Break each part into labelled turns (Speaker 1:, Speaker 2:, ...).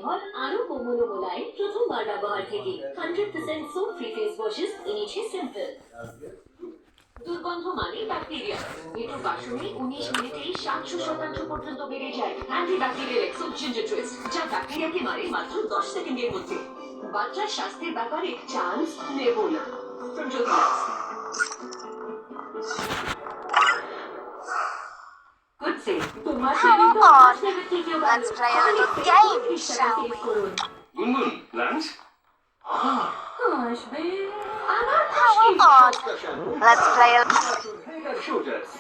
Speaker 1: হয় আরো কোমল ও মোলায়েম প্রথমবার ব্যবহার থেকে 100% সোপ ফ্রি ফেস ওয়াশেস এনেছে সিম্পল। দুর্গন্ধ মানে ব্যাকটেরিয়া। এটো বাসনে 19 মিনিটেই 700% পর্যন্ত বেড়ে যায় অ্যান্টিব্যাকটেরিয়াল এক্সো জিঞ্জার টুইস্ট, যা ব্যাকটেরিয়াকে মারে মাত্র 10 সেকেন্ডের মধ্যে। বাচ্চার স্বাস্থ্যের ব্যাপারে চান্স নেব না। From Jogilabs. Good save. তোমার
Speaker 2: Come
Speaker 1: শরীর তো
Speaker 2: on.
Speaker 1: আসলে থেকে ভালো।
Speaker 2: Let's try a little game, shall we?
Speaker 3: গুনগুন লাঞ্চ
Speaker 1: আসবে আমার
Speaker 2: Come on. Let's play a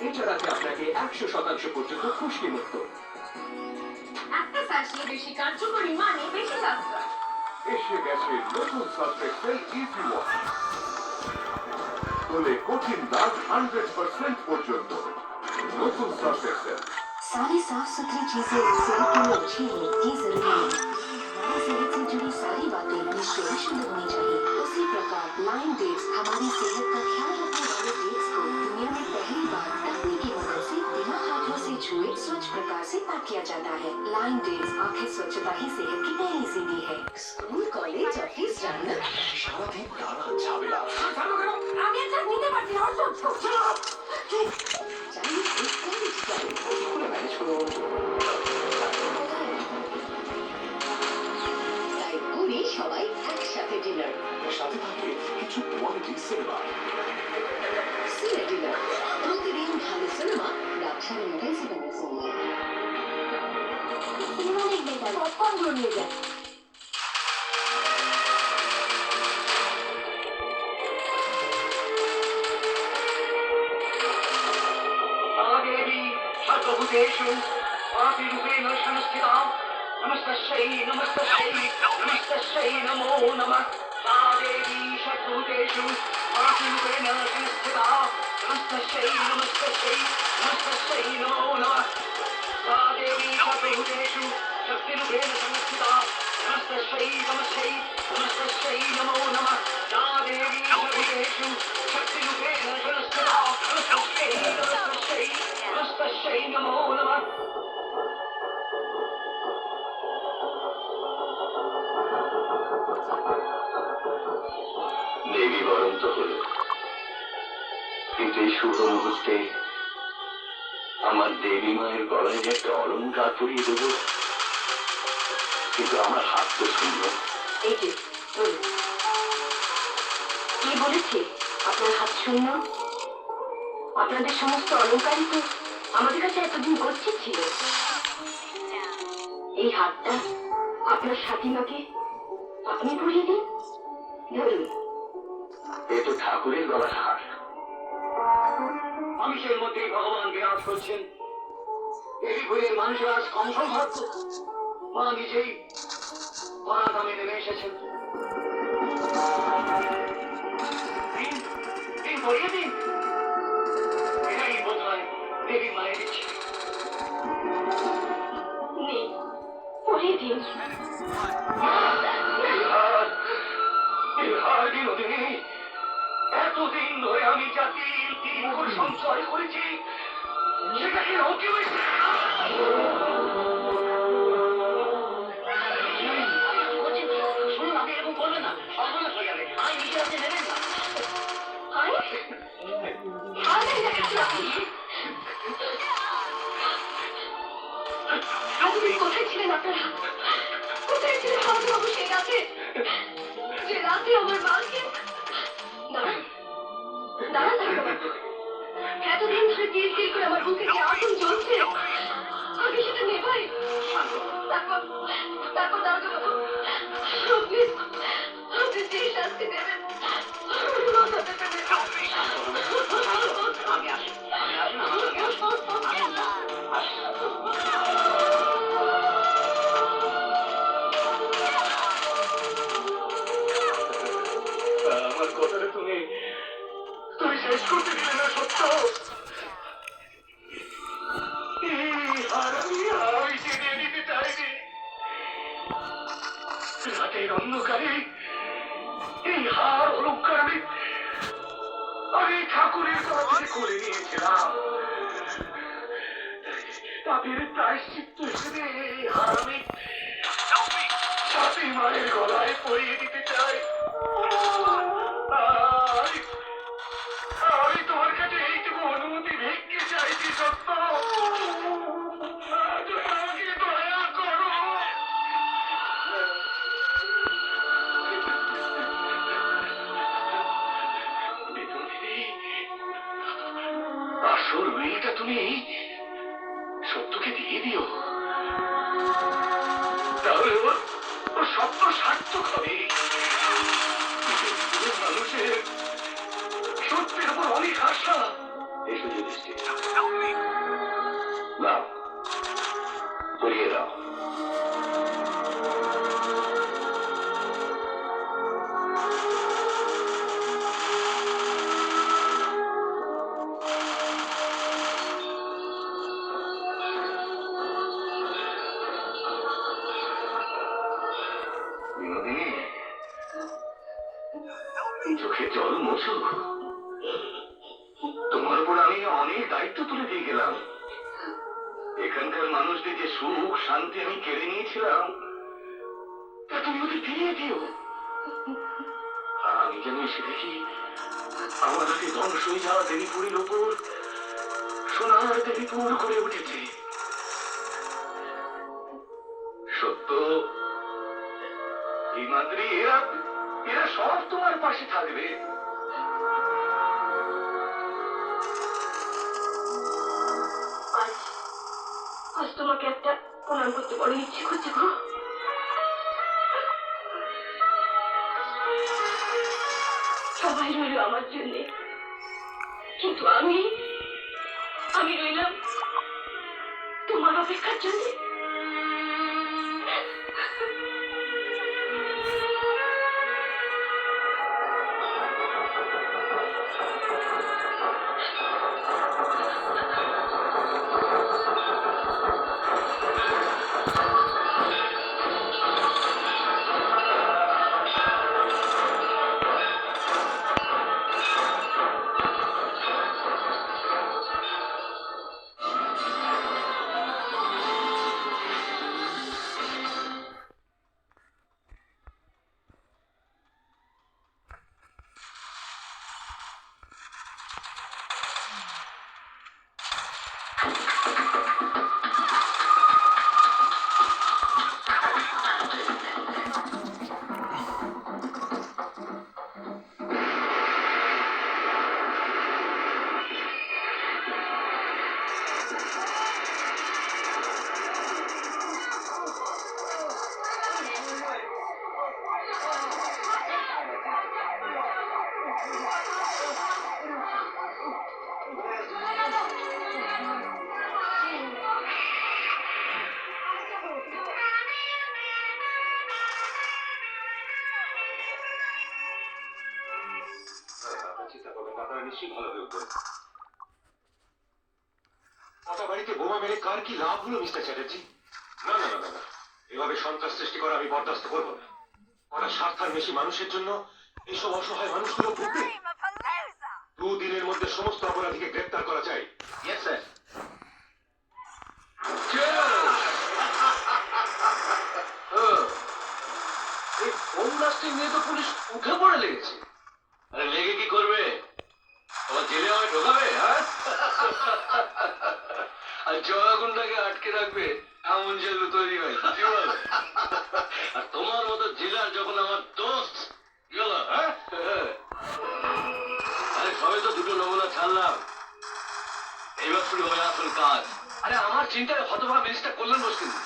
Speaker 3: এছাড়া আছে আপনাকে 100% পর্যন্ত খুশকি মুক্ত।
Speaker 1: একটা ফ্যাশনে বেশি কার্যকরী মানে বেশি সাশ্রয়।
Speaker 3: এসে গেছে নতুন সাসপেক্সেল ইজি ওয়াশ, বলে কঠিন দাগ 100% পর্যন্ত। নতুন সাসপেক্সেল।
Speaker 1: सारी साफ सुथरी चीजें सेहत के लिए अच्छी हो ये जरूरी है। हमारी सेहत से जुड़ी सारी बातें निश्चय शुद्ध होनी चाहिए। उसी प्रकार लाइन डेट्स हमारी सेहत का ख्याल रखने वाले डेट्स को दुनिया में पहली बार तकनीक की मदद से बिना हाथों से छुए स्वच्छ प्रकार से पैक किया जाता है। लाइन डेट्स आखिर स्वच्छता ही सेहत की पहली सीढ़ी है। स्कूल कॉलेज ऑफिस जाना
Speaker 3: সারাদিন টানা ঝামেলা।
Speaker 1: আমি এটা নিতে পারছি না। चाहिए कॉलेज जाए
Speaker 3: স্কুলে ম্যানেজ করো।
Speaker 1: তাই পুরি সবাই একসাথে ডিনার।
Speaker 3: সাথে থাকে কিছু কোয়ালিটি সিনেমা।
Speaker 1: সিনে ডিনার প্রতিদিন ভালো সিনেমা রাত 9:30 সিনেমা সময়। সিনেমা দেখবে তাই পপকর্নগুলো নিয়ে যান।
Speaker 4: देवी सर्वभूतेषु आदिरूपेण संस्थिता नमस्तस्यै नमस्तस्यै नमस्तस्यै नमो नमः। सा देवी सर्वभूतेषु आदिरूपेण संस्थिता नमस्तस्यै नमस्तस्यै नमस्तस्यै नमो नमः। सा देवी सर्वभूतेषु शक्तिरूपेण संस्थिता नमस्तस्यै नमस्तस्यै नमस्तस्यै नमो नमः। सा देवी सर्वभूतेषु शक्तिरूपेण संस्थिता नमस्तस्यै नमस्तस्यै नमस्तस्यै नमो नमः। দেবী বরণ তো হলো, কিন্তু এই শুভ মুহূর্তে আমার দেবী মায়ের গলায় যে একটা অলংকার পরিয়ে দেবো, কিন্তু আমার হাত তো শূন্য।
Speaker 1: এই যে কি বলেছে আপনার হাত শূন্য? আপনাদের সমস্ত অলংকারই তো আমাদের কাছে এতদিন গচ্ছিত ছিল। এই হাতটা আপনার সাথীমাকে আপনি পরিয়ে দিন। ধরুন,
Speaker 4: এ তো ঠাকুরের গলার হার। মানুষের মধ্যেই ভগবান বিরাজ করছেন। এই ভুলের মানুষের আজ কম সৌভাগ্য। মা নিজেই পরাধামে নেমে এসেছেন। দিন দিন ভরিয়ে দিন। এটাই বোধ হয় দেবী মায়ের ইচ্ছে।
Speaker 1: নেই পরিয়ে দিন।
Speaker 4: বিনোদিনী, এতদিন ধরে আমি যা তিল করে সঞ্চয় করেছি সেটাকে রকি হয়েছে। শুনুন, আপনি এরকম করবেন না, সর্বনাশ হয়ে যাবে। আমি নিজে আপনি নেবেন না।
Speaker 1: কোথায় ছিলেন আপনারা? কোথায় ছিলেন বাবু সেই রাতে? যে রাতে আমার মাকে দাঁড়ান এতদিন ধরে তিল তিল করে আমার বুকে যে আগুন জ্বলছে, আগে সেটা নেভাই। তারপর দাঁড়াতে বাবু, আপনি যে শাস্তি দেবেন বাঁচাতে পেরে।
Speaker 4: আমি আসি। আমার কথাটা তুমি শেষ করতে দিলে না সত্য। আমি জেনে নিতে চাইনি। রাতের অন্ধকারে এই হার অলঙ্কার আমি ঠাকুরের গলা থেকে খুলে নিয়েছিলাম। তাদের প্রায়শ্চিত্ত হিসেবে এই হার আমি পরিয়ে দিতে চাই। আমি তোমার কাছে এইটুকু অনুমতি ভিক্ষে চাইছি সত্য। তুমি আমাকে দয়া করো। আসল উইলটা তুমি সত্যকে দিয়ে দিও, তাহলে ওর স্বপ্ন সার্থক হবে। মানুষের সত্যের উপর অনেক আশা। এসো যুধিষ্ঠির, নাও পরিয়ে দাও। বিনোদিনী, চোখে জল মোছো। তোমার উপর আমি অনেক দায়িত্ব তুলে দিয়ে গেলাম। এখানকার মানুষদের যে সুখ শান্তি আমি কেড়ে নিয়েছিলাম, তা তুমি ওদের ফিরিয়ে দিও। আমি যেন এসে দেখি আমার হাতে ধ্বংস হয়ে যাওয়া দেবীপুরের ওপর সোনার দেবীপুর করে উঠেছে। সত্য, হিমাদ্রি, এরা সব তোমার পাশে থাকবে।
Speaker 5: আজ তোমাকে একটা প্রণাম করতে বড় ইচ্ছে করছে গো। সবাই রইল আমার জন্য, কিন্তু আমি রইলাম তোমার অপেক্ষার জন্য।
Speaker 3: নিশ্চয়ই ভালো হয়ে উঠবে। কথা বাড়িতে বোমা মেরে কার কি লাভ হলো মিস্টার চ্যাটার্জি? না না না না না, এভাবে সন্ত্রাস সৃষ্টি করা আমি বরদাস্ত করবো না। ওরা স্বার্থার বেশি মানুষের জন্য এইসব অসহায় মানুষগুলো ভুগবে। 2 দিনের মধ্যে সমস্ত অপরাধীকে গ্রেপ্তার করা চাই।
Speaker 4: Yes sir. এই বোম ব্লাস্টিং নিয়ে তো পুলিশ উঠে পড়ে লেগেছে। আরে লেগে কি করবে? তোমার জেলে আমায় ঢোকাবে? হ্যাঁ, আর জয়াগুন্ডাকে আটকে রাখবে এমন জেল তৈরি হয় কি বলে? আর তোমার মতো জেলার যখন আমার দোস্ত গেল, হ্যাঁ, আরে সবে তো 2টো নমুনা ছাড়লাম, এইবার শুরু হবে আসল কাজ। আরে আমার চিন্তায় হতভাগা মিনিস্টার কল্যাণ বোস কিন্তু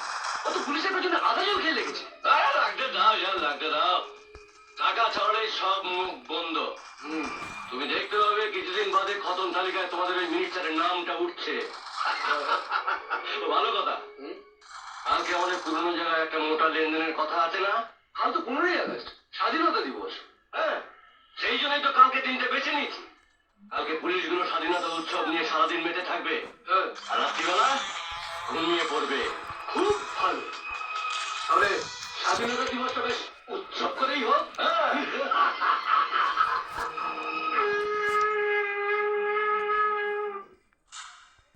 Speaker 4: ও তো পুলিশের পেছনে আধা জল খেয়ে লেগেছে। আরে লাগতে দাও, যার লাগতে দাও, টাকা ছাড়লেই সব মুখ বন্ধ। তুমি দেখতে পাবে কিছুদিন বাদে খতম তালিকায় তোমাদের ওই মিনিস্টারের নামটা উঠছে। ভালো কথা। কালকে আমাদের পুরনো জায়গায় একটা মোটা লেনদেনের কথা আছে না? কাল তো 15ই আগস্ট, স্বাধীনতা দিবস। হ্যাঁ, সেই জন্যই তো কালকে দিনটা বেছে নিয়েছি। কালকে পুলিশগুলো স্বাধীনতা উৎসব নিয়ে সারাদিন মেতে থাকবে, আর রাত্রিবেলা ঘুমিয়ে পড়বে। খুব ভালো, তাহলে স্বাধীনতা দিবসটা বেশ উৎসব করেই হোক। হ্যাঁ।